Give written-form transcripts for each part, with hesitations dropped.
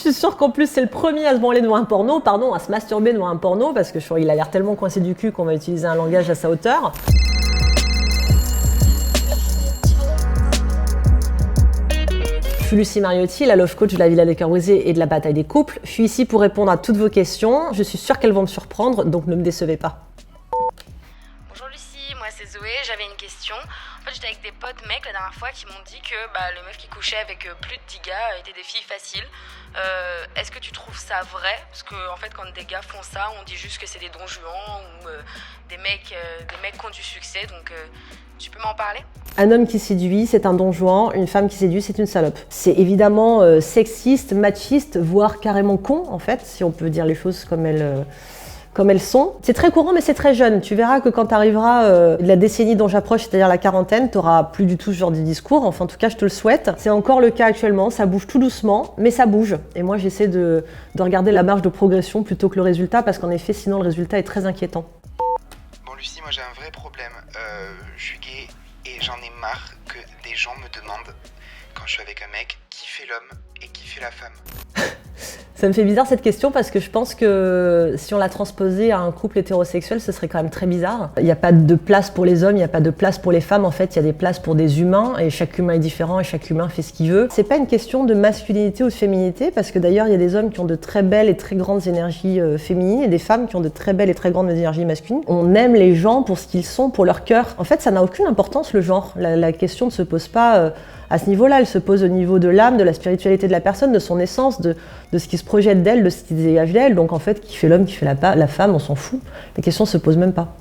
Je suis sûre qu'en plus c'est le premier à se branler devant un porno, à se masturber devant un porno, parce que il a l'air tellement coincé du cul qu'on va utiliser un langage à sa hauteur. Je suis Lucie Mariotti, la love coach de la Villa des Cœurs Brisés et de la bataille des couples. Je suis ici pour répondre à toutes vos questions. Je suis sûre qu'elles vont me surprendre, donc ne me décevez pas. Bonjour Lucie, moi c'est Zoé, j'avais une question. En fait, j'étais avec des potes mecs la dernière fois qui m'ont dit que les meufs qui couchaient avec plus de 10 gars étaient des filles faciles. Est-ce que tu trouves ça vrai? Parce que en fait, quand des gars font ça, on dit juste que c'est des Don Juan ou des mecs qui ont du succès. Donc, tu peux m'en parler? Un homme qui séduit, c'est un Don Juan. Une femme qui séduit, c'est une salope. C'est évidemment sexiste, machiste, voire carrément con, en fait, si on peut dire les choses comme elles sont. C'est très courant, mais c'est très jeune. Tu verras que quand tu arriveras de la décennie dont j'approche, c'est-à-dire la quarantaine, tu n'auras plus du tout ce genre de discours. Enfin, en tout cas, je te le souhaite. C'est encore le cas actuellement. Ça bouge tout doucement, mais ça bouge. Et moi, j'essaie de regarder la marge de progression plutôt que le résultat, parce qu'en effet, sinon, le résultat est très inquiétant. Bon, Lucie, moi, j'ai un vrai problème. Je suis gay et j'en ai marre que des gens me demandent, quand je suis avec un mec, qui fait l'homme et qui fait la femme. Ça me fait bizarre cette question parce que je pense que si on la transposait à un couple hétérosexuel, ce serait quand même très bizarre. Il n'y a pas de place pour les hommes, il n'y a pas de place pour les femmes. En fait, il y a des places pour des humains et chaque humain est différent et chaque humain fait ce qu'il veut. C'est pas une question de masculinité ou de féminité parce que d'ailleurs, il y a des hommes qui ont de très belles et très grandes énergies féminines et des femmes qui ont de très belles et très grandes énergies masculines. On aime les gens pour ce qu'ils sont, pour leur cœur. En fait, ça n'a aucune importance le genre. La question ne se pose pas à ce niveau-là, elle se pose au niveau de l'âme, de la spiritualité de la personne, de son essence, de ce qui se projette d'elle, de ce qui dégage d'elle. Donc en fait, qui fait l'homme, qui fait la femme, on s'en fout. La question ne se pose même pas.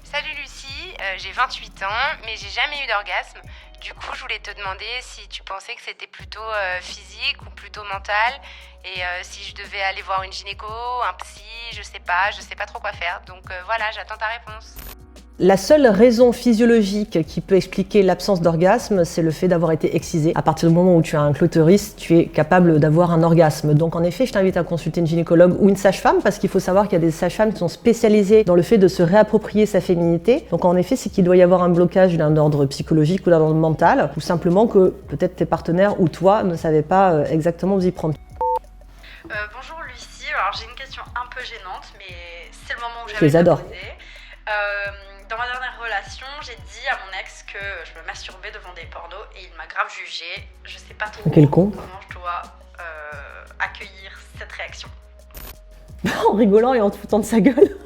Salut Lucie, j'ai 28 ans, mais j'ai jamais eu d'orgasme. Du coup, je voulais te demander si tu pensais que c'était plutôt physique ou plutôt mental. Et si je devais aller voir une gynéco, un psy, je sais pas trop quoi faire. Donc voilà, j'attends ta réponse. La seule raison physiologique qui peut expliquer l'absence d'orgasme, c'est le fait d'avoir été excisé. À partir du moment où tu as un clitoris, tu es capable d'avoir un orgasme. Donc en effet, je t'invite à consulter une gynécologue ou une sage-femme, parce qu'il faut savoir qu'il y a des sages-femmes qui sont spécialisées dans le fait de se réapproprier sa féminité. Donc en effet, c'est qu'il doit y avoir un blocage d'un ordre psychologique ou d'un ordre mental, ou simplement que peut-être tes partenaires ou toi ne savaient pas exactement vous y prendre. Bonjour Lucie, alors j'ai une question un peu gênante, mais c'est le moment où Je j'avais les adore. posé. Dans ma dernière relation, j'ai dit à mon ex que je me masturbais devant des pornos et il m'a grave jugée. Je sais pas trop Quel con. comment je dois accueillir cette réaction. En rigolant et en te foutant de sa gueule.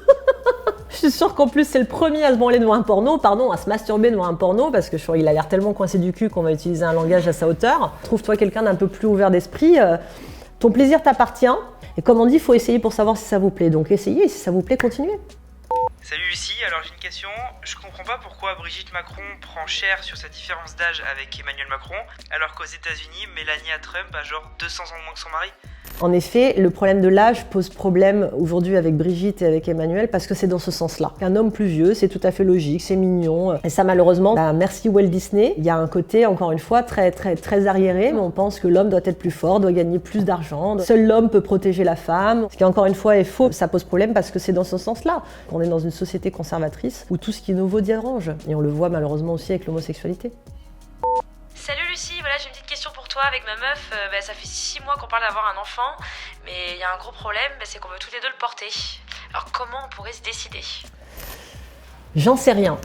Je suis sûre qu'en plus c'est le premier à se branler devant un porno, à se masturber devant un porno, parce que il a l'air tellement coincé du cul qu'on va utiliser un langage à sa hauteur. Trouve-toi quelqu'un d'un peu plus ouvert d'esprit. Ton plaisir t'appartient. Et comme on dit, il faut essayer pour savoir si ça vous plaît. Donc essayez, et si ça vous plaît, continuez. Salut Lucie, alors j'ai une question. Je comprends pas pourquoi Brigitte Macron prend cher sur sa différence d'âge avec Emmanuel Macron, alors qu'aux États-Unis, Melania Trump a genre 200 ans de moins que son mari. En effet, le problème de l'âge pose problème aujourd'hui avec Brigitte et avec Emmanuel parce que c'est dans ce sens-là. Un homme plus vieux, c'est tout à fait logique, c'est mignon. Et ça, malheureusement, merci Walt Disney. Il y a un côté, encore une fois, très, très, très arriéré. Mais on pense que l'homme doit être plus fort, doit gagner plus d'argent. Seul l'homme peut protéger la femme. Ce qui, encore une fois, est faux. Ça pose problème parce que c'est dans ce sens-là. On est dans une société conservatrice où tout ce qui est nouveau dérange. Et on le voit malheureusement aussi avec l'homosexualité. Salut Lucie, voilà j'ai une petite question pour toi. Avec ma meuf, ça fait 6 mois qu'on parle d'avoir un enfant, mais il y a un gros problème, c'est qu'on veut toutes les deux le porter. Alors comment on pourrait se décider? J'en sais rien.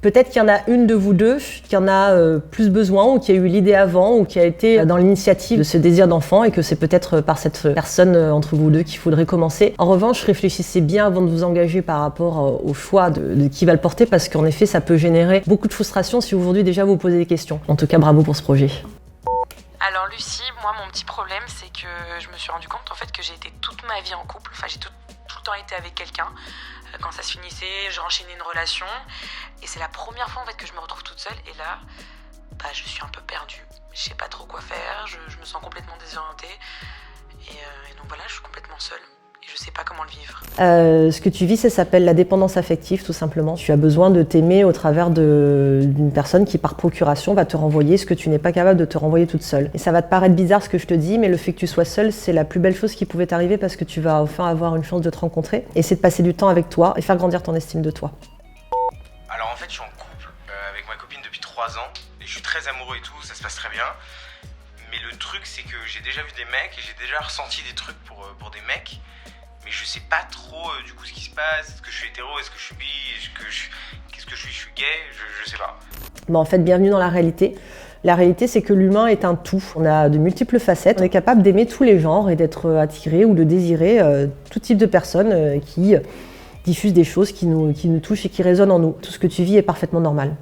Peut-être qu'il y en a une de vous deux qui en a plus besoin ou qui a eu l'idée avant ou qui a été dans l'initiative de ce désir d'enfant et que c'est peut-être par cette personne entre vous deux qu'il faudrait commencer. En revanche, réfléchissez bien avant de vous engager par rapport au choix de qui va le porter parce qu'en effet, ça peut générer beaucoup de frustration si aujourd'hui déjà vous posez des questions. En tout cas, bravo pour ce projet. Alors Lucie, moi mon petit problème c'est que je me suis rendu compte en fait que j'ai été toute ma vie en couple, enfin j'ai tout le temps été avec quelqu'un. Quand ça se finissait, j'ai enchaîné une relation et c'est la première fois en fait que je me retrouve toute seule et là, je suis un peu perdue. Je sais pas trop quoi faire, je me sens complètement désorientée et donc voilà, je suis complètement seule. Et je sais pas comment le vivre. Ce que tu vis, ça s'appelle la dépendance affective, tout simplement. Tu as besoin de t'aimer au travers d'une personne qui, par procuration, va te renvoyer ce que tu n'es pas capable de te renvoyer toute seule. Et ça va te paraître bizarre ce que je te dis, mais le fait que tu sois seule, c'est la plus belle chose qui pouvait t'arriver parce que tu vas enfin avoir une chance de te rencontrer. Et c'est de passer du temps avec toi et faire grandir ton estime de toi. Alors en fait, je suis en couple avec ma copine depuis 3 ans et je suis très amoureux et tout, ça se passe très bien. Mais le truc, c'est que j'ai déjà vu des mecs et j'ai déjà ressenti des trucs pour des mecs, mais je sais pas trop du coup ce qui se passe. Est-ce que je suis hétéro, est-ce que je suis bi, qu'est-ce que je suis gay, je sais pas. Bon, en fait, bienvenue dans la réalité. La réalité, c'est que l'humain est un tout. On a de multiples facettes. On est capable d'aimer tous les genres et d'être attiré ou de désirer tout type de personnes qui diffusent des choses qui nous touchent et qui résonnent en nous. Tout ce que tu vis est parfaitement normal.